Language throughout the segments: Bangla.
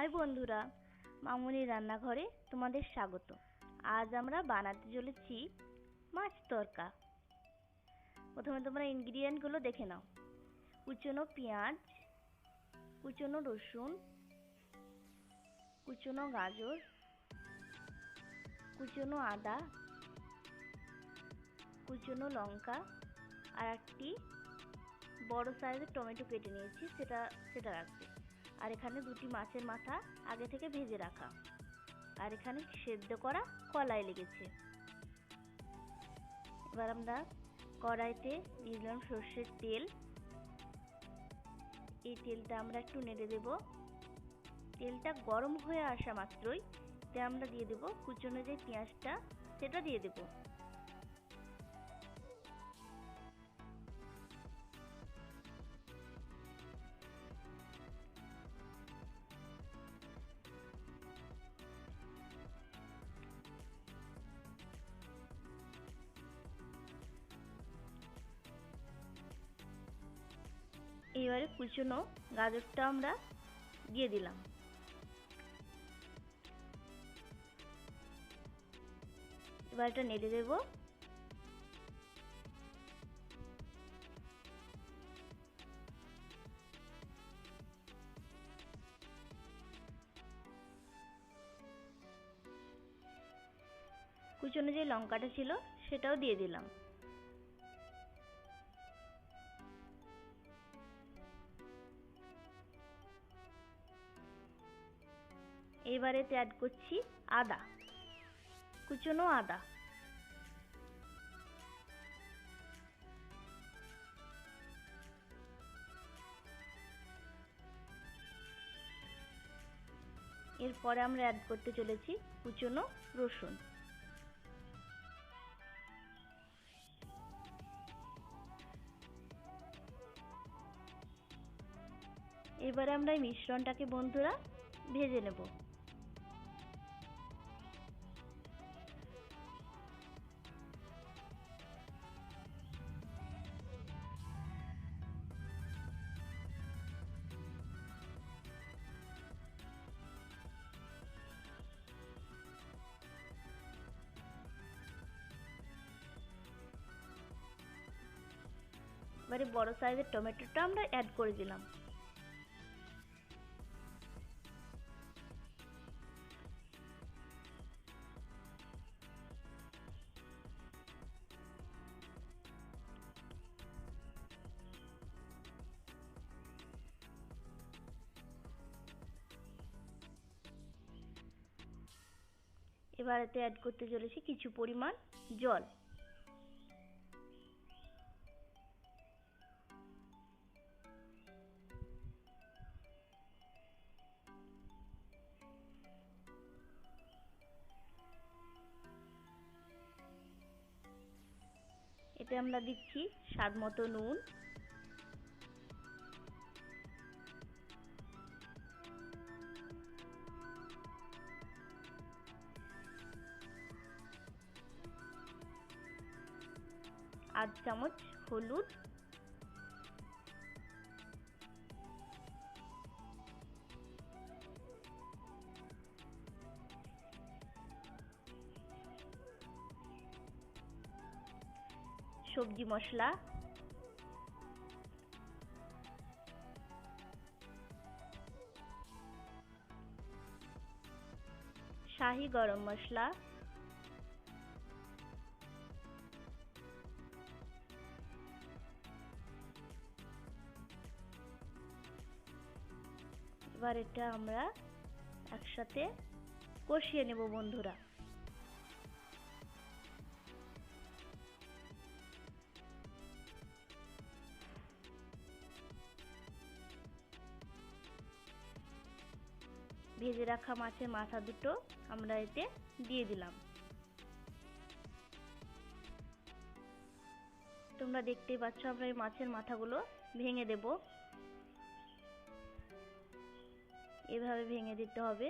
হাই বন্ধুরা, মামুনি রান্নাঘরে তোমাদের স্বাগত। আজ আমরা বানাতে চলেছি মাছ তরকা। প্রথমে তোমরা ইনগ্রিডিয়েন্টগুলো দেখে নাও। কুচনো পেঁয়াজ, কুচনো রসুন, কুচনো গাজর, কুচনো আদা, কুচনো লঙ্কা আর একটি বড় সাইজের টমেটো কেটে নিয়েছি, সেটা রাখবে। আর এখানে দুটি মাছের মাথা আগে থেকে ভেজে রাখা, আর এখানে সেদ্ধ করা কলাই লেগেছে। এবার আমরা কড়াইতে দিয়ে দিলাম সর্ষের তেল। এই তেলটা আমরা একটু নেড়ে দেব। তেলটা গরম হয়ে আসা মাত্রই আমরা দিয়ে দেব কুচনো যে পেঁয়াজটা, সেটা দিয়ে দেব। এবারে কুচনো গাজরটা আমরা দিয়ে দিলাম। এবার এটা নেড়ে দেব। কুচনো যে লঙ্কাটা ছিল সেটাও দিয়ে দিলাম। এবারে অ্যাড করছি আদা, কুচনো আদা। এরপরে আমরা অ্যাড করতে চলেছি কুচনো রসুন। এবারে আমরা এই মিশ্রণটাকে বন্ধুরা ভেজে নেব। এবারে বড় সাইজের টমেটোটা আমরা অ্যাড করে দিলাম। এবার এতে অ্যাড করতে চলেছি কিছু পরিমাণ জল। এতে আমরা দিচ্ছি স্বাদ মতো নুন, আধ চামচ হলুদ, সবজি মশলা, শাহি গরম মশলা, এবার এটা আমরা একসাথে কষিয়ে নেব বন্ধুরা। ভেজে রাখা মাছের মাথা দুটো আমরা এতে দিয়ে দিলাম। তোমরা দেখতেই পাচ্ছ আমরা এই মাছের মাথাগুলো ভেঙে দেব। এভাবে ভেঙে দিতে হবে।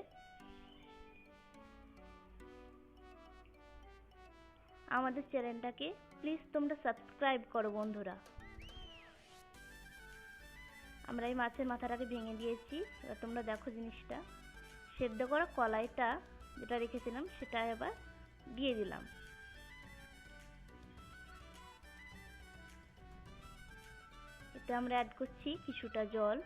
আমাদের চ্যানেলটাকে প্লিজ তোমরা সাবস্ক্রাইব করো বন্ধুরা। আমরা এই মাছের মাথাটাকে ভেঙে দিয়েছি, এবার তোমরা দেখো জিনিসটা। সেদ্ধ করা কলাইটা যেটা রেখেছিলাম সেটা এবার দিয়ে দিলাম। এতে আমরা অ্যাড করছি কিছুটা জল।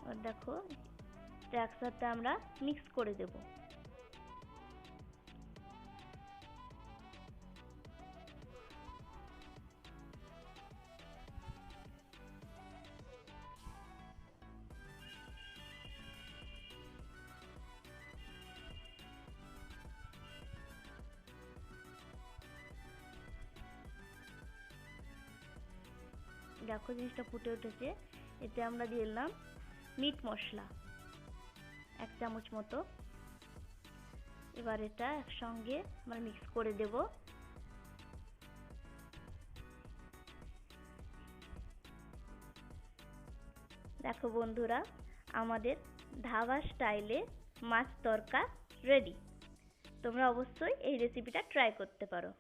আর দেখো এটা একসাথে আমরা মিক্স করে দেব। দেখো জিনিসটা ফুটে উঠেছে। এতে আমরা দিয়ে দিলাম মিট মশলা 1 চামচ মতো। এবার এটা একসঙ্গে আমরা মিক্স করে দেব। দেখো বন্ধুরা, আমাদের ধাবা স্টাইলে মাছ তরকা রেডি। তোমরা অবশ্যই এই রেসিপিটা ট্রাই করতে পারো।